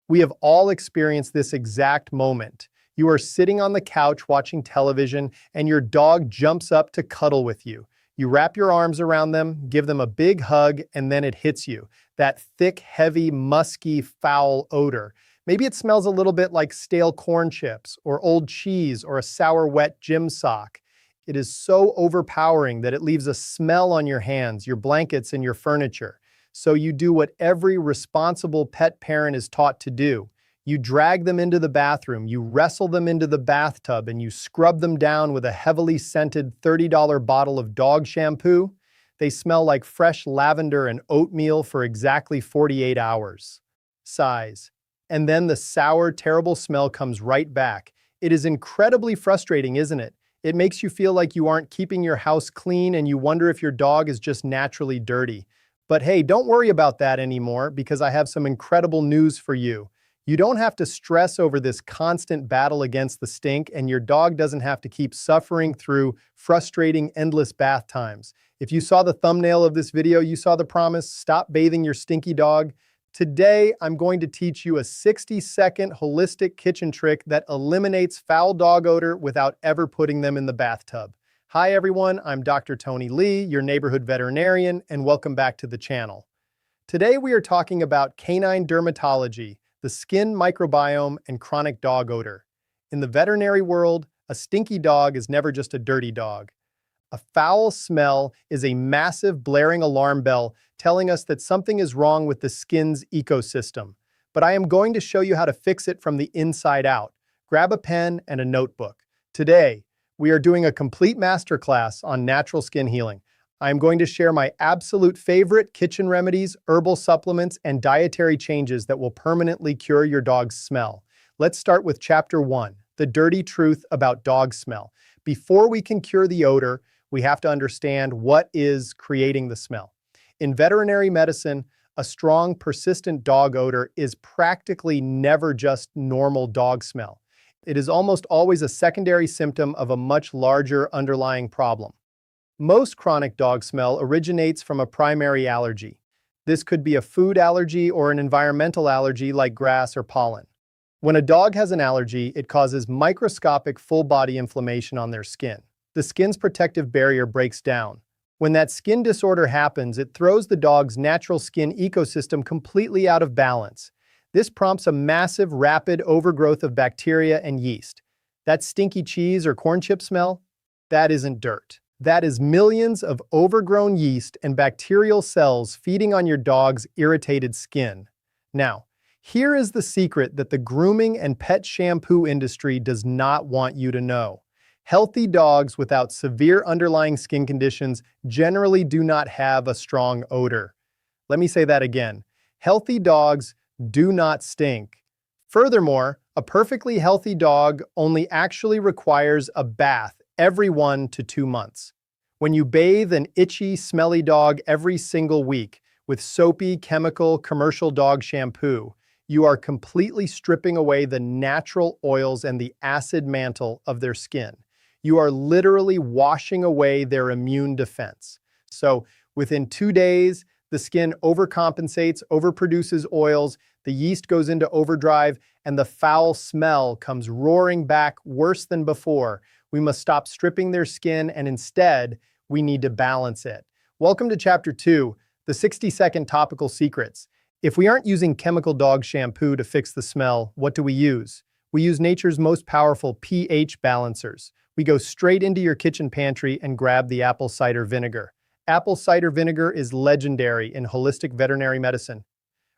We have all experienced this exact moment. You are sitting on the couch watching television, and your dog jumps up to cuddle with you. You wrap your arms around them, give them a big hug, and then it hits you. That thick, heavy, musky, foul odor. Maybe it smells a little bit like stale corn chips, or old cheese, or a sour, wet gym sock. It is so overpowering that it leaves a smell on your hands, your blankets, and your furniture. So you do what every responsible pet parent is taught to do. You drag them into the bathroom, you wrestle them into the bathtub, and you scrub them down with a heavily scented $30 bottle of dog shampoo. They smell like fresh lavender and oatmeal for exactly 48 hours. Sighs. And then the sour, terrible smell comes right back. It is incredibly frustrating, isn't it? It makes you feel like you aren't keeping your house clean and you wonder if your dog is just naturally dirty. But hey, don't worry about that anymore because I have some incredible news for you. You don't have to stress over this constant battle against the stink, and your dog doesn't have to keep suffering through frustrating, endless bath times. If you saw the thumbnail of this video, you saw the promise, stop bathing your stinky dog. Today, I'm going to teach you a 60-second holistic kitchen trick that eliminates foul dog odor without ever putting them in the bathtub. Hi everyone, I'm Dr. Tony Lee, your neighborhood veterinarian, and welcome back to the channel. Today we are talking about canine dermatology, the skin microbiome, and chronic dog odor. In the veterinary world, a stinky dog is never just a dirty dog. A foul smell is a massive blaring alarm bell telling us that something is wrong with the skin's ecosystem. But I am going to show you how to fix it from the inside out. Grab a pen and a notebook. Today, we are doing a complete masterclass on natural skin healing. I am going to share my absolute favorite kitchen remedies, herbal supplements, and dietary changes that will permanently cure your dog's smell. Let's start with Chapter 1, the dirty truth about dog smell. Before we can cure the odor, we have to understand what is creating the smell. In veterinary medicine, a strong, persistent dog odor is practically never just normal dog smell. It is almost always a secondary symptom of a much larger underlying problem. Most chronic dog smell originates from a primary allergy. This could be a food allergy or an environmental allergy like grass or pollen. When a dog has an allergy, it causes microscopic full-body inflammation on their skin. The skin's protective barrier breaks down. When that skin disorder happens, it throws the dog's natural skin ecosystem completely out of balance. This prompts a massive, rapid overgrowth of bacteria and yeast. That stinky cheese or corn chip smell? That isn't dirt. That is millions of overgrown yeast and bacterial cells feeding on your dog's irritated skin. Now, here is the secret that the grooming and pet shampoo industry does not want you to know. Healthy dogs without severe underlying skin conditions generally do not have a strong odor. Let me say that again. Healthy dogs do not stink. Furthermore, a perfectly healthy dog only actually requires a bath every 1 to 2 months. When you bathe an itchy, smelly dog every single week with soapy, chemical, commercial dog shampoo, you are completely stripping away the natural oils and the acid mantle of their skin. You are literally washing away their immune defense. So within 2 days, the skin overcompensates, overproduces oils, the yeast goes into overdrive, and the foul smell comes roaring back worse than before. We must stop stripping their skin, and instead, we need to balance it. Welcome to Chapter 2, the 60-second topical secrets. If we aren't using chemical dog shampoo to fix the smell, what do we use? We use nature's most powerful pH balancers. We go straight into your kitchen pantry and grab the apple cider vinegar. Apple cider vinegar is legendary in holistic veterinary medicine.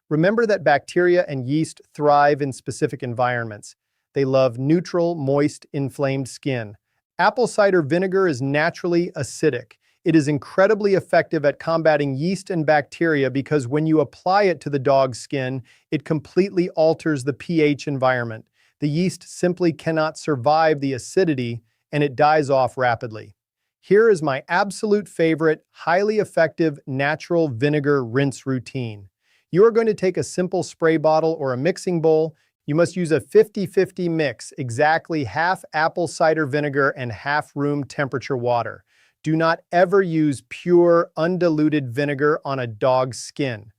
Remember that bacteria and yeast thrive in specific environments. They love neutral, moist, inflamed skin. Apple cider vinegar is naturally acidic. It is incredibly effective at combating yeast and bacteria because when you apply it to the dog's skin, it completely alters the pH environment. The yeast simply cannot survive the acidity, and it dies off rapidly. Here is my absolute favorite, highly effective natural vinegar rinse routine. You are going to take a simple spray bottle or a mixing bowl. You must use a 50-50 mix, exactly half apple cider vinegar and half room temperature water. Do not ever use pure, undiluted vinegar on a dog's skin.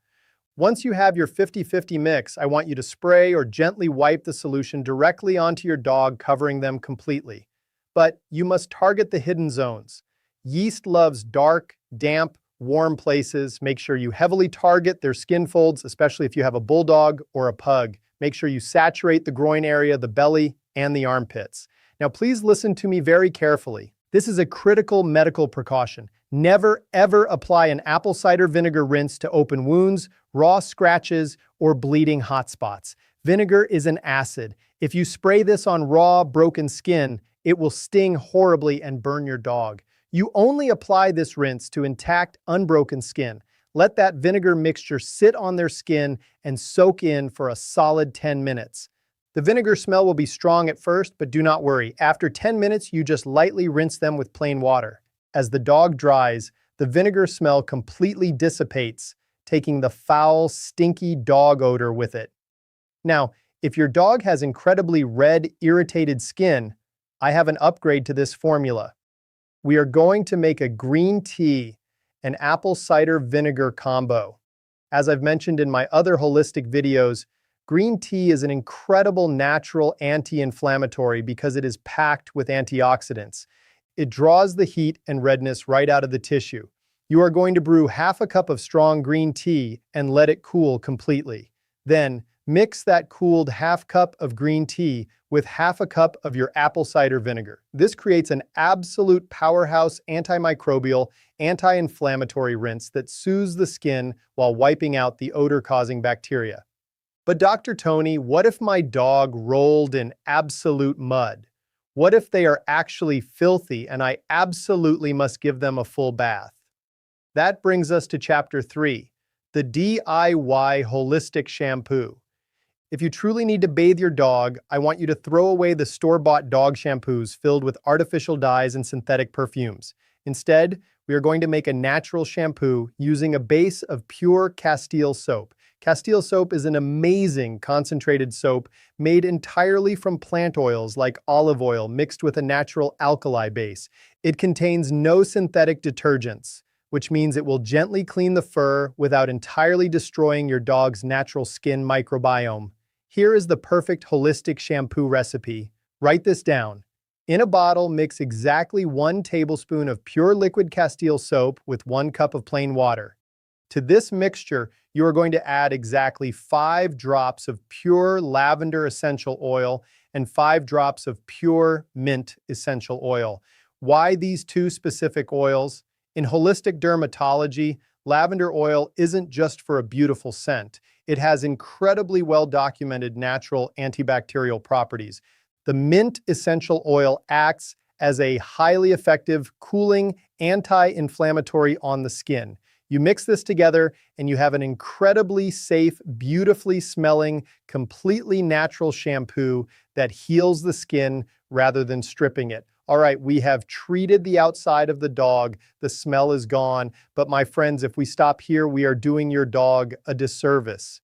Once you have your 50-50 mix, I want you to spray or gently wipe the solution directly onto your dog, covering them completely. But you must target the hidden zones. Yeast loves dark, damp, warm places. Make sure you heavily target their skin folds, especially if you have a bulldog or a pug. Make sure you saturate the groin area, the belly, and the armpits. Now, please listen to me very carefully. This is a critical medical precaution. Never, ever apply an apple cider vinegar rinse to open wounds, raw scratches, or bleeding hot spots. Vinegar is an acid. If you spray this on raw, broken skin, it will sting horribly and burn your dog. You only apply this rinse to intact, unbroken skin. Let that vinegar mixture sit on their skin and soak in for a solid 10 minutes. The vinegar smell will be strong at first, but do not worry. After 10 minutes, you just lightly rinse them with plain water. As the dog dries, the vinegar smell completely dissipates, taking the foul, stinky dog odor with it. Now, if your dog has incredibly red, irritated skin, I have an upgrade to this formula. We are going to make a green tea and apple cider vinegar combo. As I've mentioned in my other holistic videos, green tea is an incredible natural anti-inflammatory because it is packed with antioxidants. It draws the heat and redness right out of the tissue. You are going to brew half a cup of strong green tea and let it cool completely. Then, mix that cooled half cup of green tea with half a cup of your apple cider vinegar. This creates an absolute powerhouse antimicrobial, anti-inflammatory rinse that soothes the skin while wiping out the odor-causing bacteria. But Dr. Tony, what if my dog rolled in absolute mud? What if they are actually filthy and I absolutely must give them a full bath? That brings us to Chapter 3, the DIY Holistic Shampoo. If you truly need to bathe your dog, I want you to throw away the store-bought dog shampoos filled with artificial dyes and synthetic perfumes. Instead, we are going to make a natural shampoo using a base of pure Castile soap. Castile soap is an amazing concentrated soap made entirely from plant oils like olive oil mixed with a natural alkali base. It contains no synthetic detergents, which means it will gently clean the fur without entirely destroying your dog's natural skin microbiome. Here is the perfect holistic shampoo recipe. Write this down. In a bottle, mix exactly 1 tablespoon of pure liquid Castile soap with 1 cup of plain water. To this mixture, you are going to add exactly 5 drops of pure lavender essential oil and 5 drops of pure mint essential oil. Why these 2 specific oils? In holistic dermatology, lavender oil isn't just for a beautiful scent. It has incredibly well-documented natural antibacterial properties. The mint essential oil acts as a highly effective cooling anti-inflammatory on the skin. You mix this together and you have an incredibly safe, beautifully smelling, completely natural shampoo that heals the skin rather than stripping it. All right, we have treated the outside of the dog, the smell is gone, but my friends, if we stop here, we are doing your dog a disservice.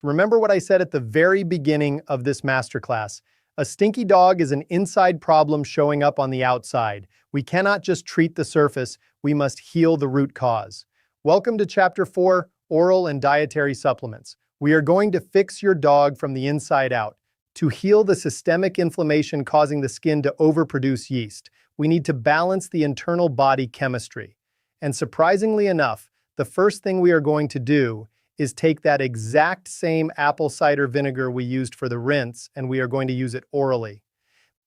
Remember what I said at the very beginning of this masterclass. A stinky dog is an inside problem showing up on the outside. We cannot just treat the surface, we must heal the root cause. Welcome to Chapter 4, Oral and Dietary Supplements. We are going to fix your dog from the inside out. To heal the systemic inflammation causing the skin to overproduce yeast, we need to balance the internal body chemistry. And surprisingly enough, the first thing we are going to do is take that exact same apple cider vinegar we used for the rinse, and we are going to use it orally.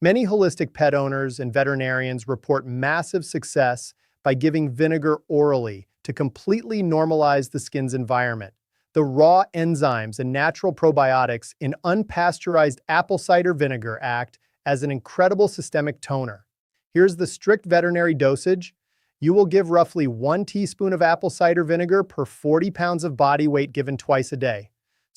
Many holistic pet owners and veterinarians report massive success by giving vinegar orally to completely normalize the skin's environment. The raw enzymes and natural probiotics in unpasteurized apple cider vinegar act as an incredible systemic toner. Here's the strict veterinary dosage. You will give roughly 1 teaspoon of apple cider vinegar per 40 pounds of body weight given twice a day.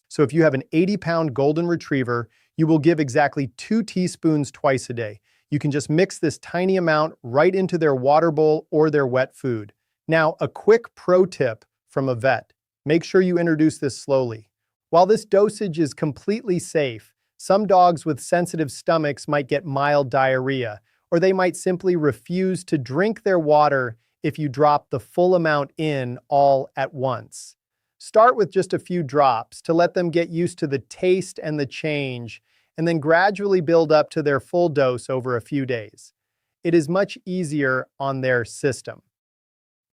So if you have an 80-pound golden retriever, you will give exactly 2 teaspoons twice a day. You can just mix this tiny amount right into their water bowl or their wet food. Now, a quick pro tip from a vet. Make sure you introduce this slowly. While this dosage is completely safe, some dogs with sensitive stomachs might get mild diarrhea, or they might simply refuse to drink their water if you drop the full amount in all at once. Start with just a few drops to let them get used to the taste and the change, and then gradually build up to their full dose over a few days. It is much easier on their system.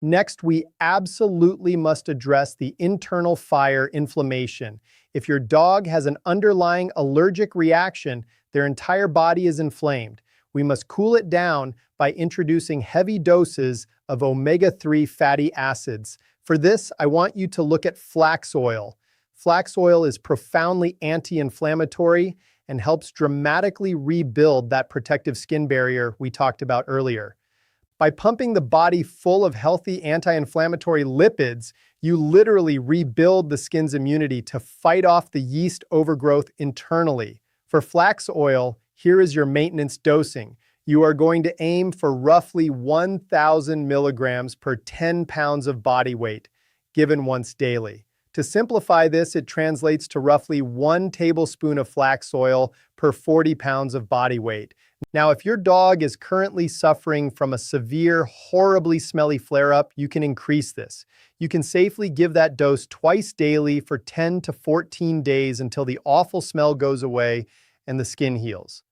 Next, we absolutely must address the internal fire inflammation. If your dog has an underlying allergic reaction, their entire body is inflamed. We must cool it down by introducing heavy doses of omega-3 fatty acids. For this, I want you to look at flax oil. Flax oil is profoundly anti-inflammatory and helps dramatically rebuild that protective skin barrier we talked about earlier. By pumping the body full of healthy anti-inflammatory lipids, you literally rebuild the skin's immunity to fight off the yeast overgrowth internally. For flax oil, here is your maintenance dosing. You are going to aim for roughly 1,000 milligrams per 10 pounds of body weight, given once daily. To simplify this, it translates to roughly 1 tablespoon of flax oil per 40 pounds of body weight. Now, if your dog is currently suffering from a severe, horribly smelly flare-up, you can increase this. You can safely give that dose twice daily for 10 to 14 days until the awful smell goes away and the skin heals.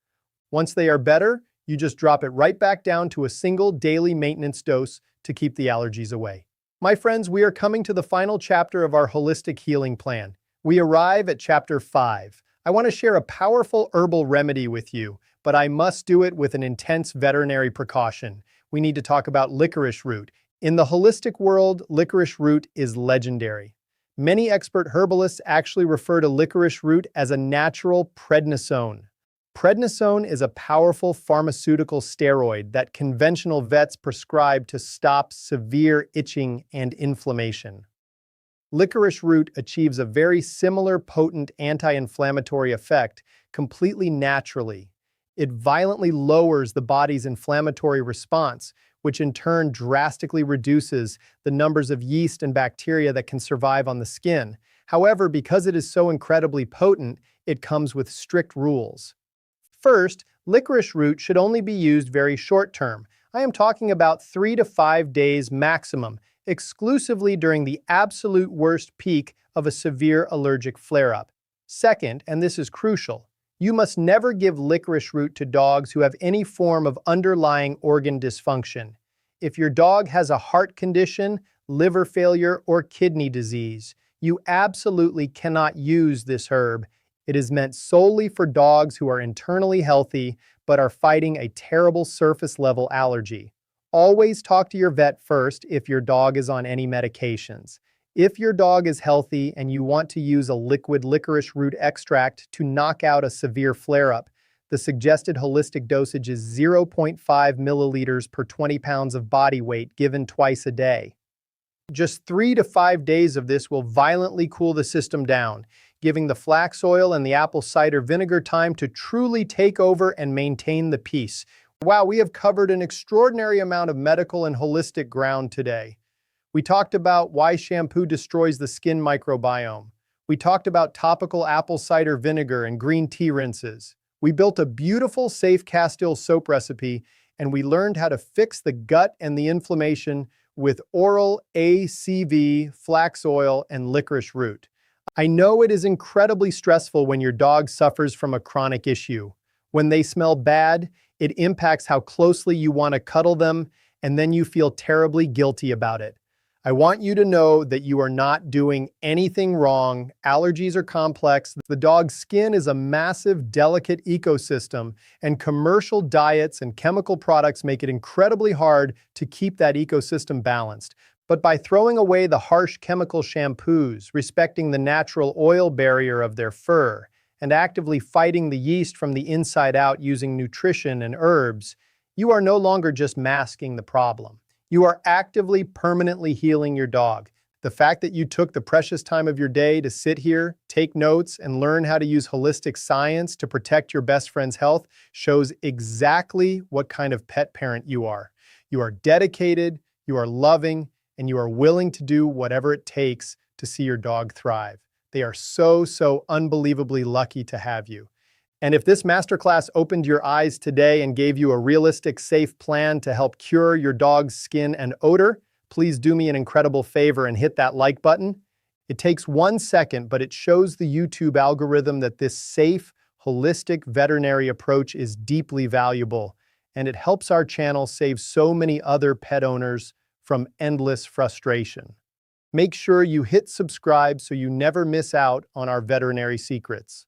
Once they are better, you just drop it right back down to a single daily maintenance dose to keep the allergies away. My friends, we are coming to the final chapter of our holistic healing plan. We arrive at chapter 5. I want to share a powerful herbal remedy with you, but I must do it with an intense veterinary precaution. We need to talk about licorice root. In the holistic world, licorice root is legendary. Many expert herbalists actually refer to licorice root as a natural prednisone. Prednisone is a powerful pharmaceutical steroid that conventional vets prescribe to stop severe itching and inflammation. Licorice root achieves a very similar potent anti-inflammatory effect completely naturally. It violently lowers the body's inflammatory response, which in turn drastically reduces the numbers of yeast and bacteria that can survive on the skin. However, because it is so incredibly potent, it comes with strict rules. First, licorice root should only be used very short term. I am talking about 3 to 5 days maximum, exclusively during the absolute worst peak of a severe allergic flare-up. Second, and this is crucial, you must never give licorice root to dogs who have any form of underlying organ dysfunction. If your dog has a heart condition, liver failure, or kidney disease, you absolutely cannot use this herb. It is meant solely for dogs who are internally healthy but are fighting a terrible surface-level allergy. Always talk to your vet first if your dog is on any medications. If your dog is healthy and you want to use a liquid licorice root extract to knock out a severe flare-up, the suggested holistic dosage is 0.5 milliliters per 20 pounds of body weight given twice a day. Just 3 to 5 days of this will violently cool the system down, giving the flax oil and the apple cider vinegar time to truly take over and maintain the peace. Wow, we have covered an extraordinary amount of medical and holistic ground today. We talked about why shampoo destroys the skin microbiome. We talked about topical apple cider vinegar and green tea rinses. We built a beautiful, safe Castile soap recipe, and we learned how to fix the gut and the inflammation with oral ACV, flax oil, and licorice root. I know it is incredibly stressful when your dog suffers from a chronic issue. When they smell bad, it impacts how closely you want to cuddle them, and then you feel terribly guilty about it. I want you to know that you are not doing anything wrong. Allergies are complex. The dog's skin is a massive, delicate ecosystem, and commercial diets and chemical products make it incredibly hard to keep that ecosystem balanced. But by throwing away the harsh chemical shampoos, respecting the natural oil barrier of their fur, and actively fighting the yeast from the inside out using nutrition and herbs, you are no longer just masking the problem. You are actively, permanently healing your dog. The fact that you took the precious time of your day to sit here, take notes, and learn how to use holistic science to protect your best friend's health shows exactly what kind of pet parent you are. You are dedicated, you are loving, and you are willing to do whatever it takes to see your dog thrive. They are so unbelievably lucky to have you. And if this masterclass opened your eyes today and gave you a realistic, safe plan to help cure your dog's skin and odor, please do me an incredible favor and hit that like button. It takes 1 second, but it shows the YouTube algorithm that this safe, holistic veterinary approach is deeply valuable, and it helps our channel save so many other pet owners from endless frustration. Make sure you hit subscribe so you never miss out on our veterinary secrets.